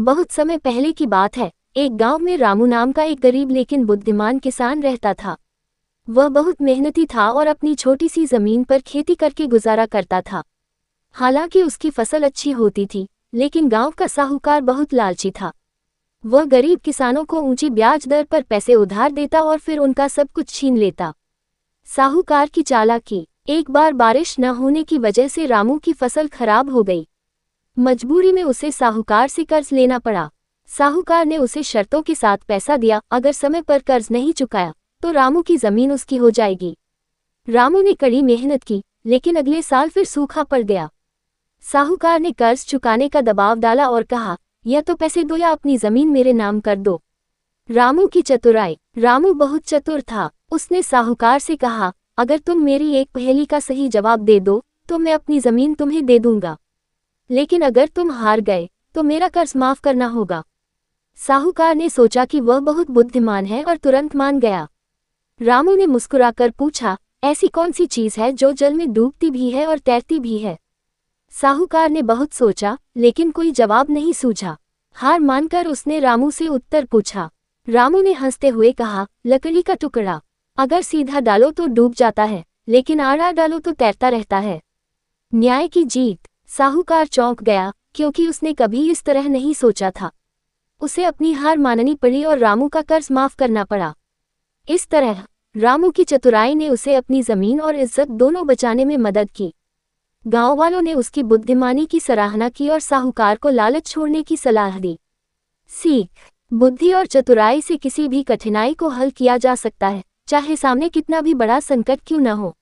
बहुत समय पहले की बात है। एक गांव में रामू नाम का एक गरीब लेकिन बुद्धिमान किसान रहता था। वह बहुत मेहनती था और अपनी छोटी सी जमीन पर खेती करके गुजारा करता था। हालांकि उसकी फसल अच्छी होती थी, लेकिन गांव का साहूकार बहुत लालची था। वह गरीब किसानों को ऊंची ब्याज दर पर पैसे उधार देता और फिर उनका सब कुछ छीन लेता। साहूकार की चालाकी। एक बार बारिश न होने की वजह से रामू की फसल खराब हो गई। मजबूरी में उसे साहूकार से कर्ज लेना पड़ा। साहूकार ने उसे शर्तों के साथ पैसा दिया, अगर समय पर कर्ज नहीं चुकाया तो रामू की जमीन उसकी हो जाएगी। रामू ने कड़ी मेहनत की, लेकिन अगले साल फिर सूखा पड़ गया। साहूकार ने कर्ज चुकाने का दबाव डाला और कहा, या तो पैसे दो या अपनी जमीन मेरे नाम कर दो। रामू की चतुराई। रामू बहुत चतुर था। उसने साहूकार से कहा, अगर तुम मेरी एक पहेली का सही जवाब दे दो तो मैं अपनी जमीन तुम्हें दे दूंगा, लेकिन अगर तुम हार गए तो मेरा कर्ज माफ करना होगा। साहूकार ने सोचा कि वह बहुत बुद्धिमान है और तुरंत मान गया। रामू ने मुस्कुराकर पूछा, ऐसी कौन सी चीज है जो जल में डूबती भी है और तैरती भी है? साहूकार ने बहुत सोचा, लेकिन कोई जवाब नहीं सूझा। हार मानकर उसने रामू से उत्तर पूछा। रामू ने हंसते हुए कहा, लकड़ी का टुकड़ा। अगर सीधा डालो तो डूब जाता है, लेकिन आड़ा डालो तो तैरता रहता है। न्याय की जीत। साहूकार चौंक गया, क्योंकि उसने कभी इस तरह नहीं सोचा था। उसे अपनी हार माननी पड़ी और रामू का कर्ज माफ करना पड़ा। इस तरह रामू की चतुराई ने उसे अपनी जमीन और इज्जत दोनों बचाने में मदद की। गांव वालों ने उसकी बुद्धिमानी की सराहना की और साहूकार को लालच छोड़ने की सलाह दी। सीख। बुद्धि और चतुराई से किसी भी कठिनाई को हल किया जा सकता है, चाहे सामने कितना भी बड़ा संकट क्यों न हो।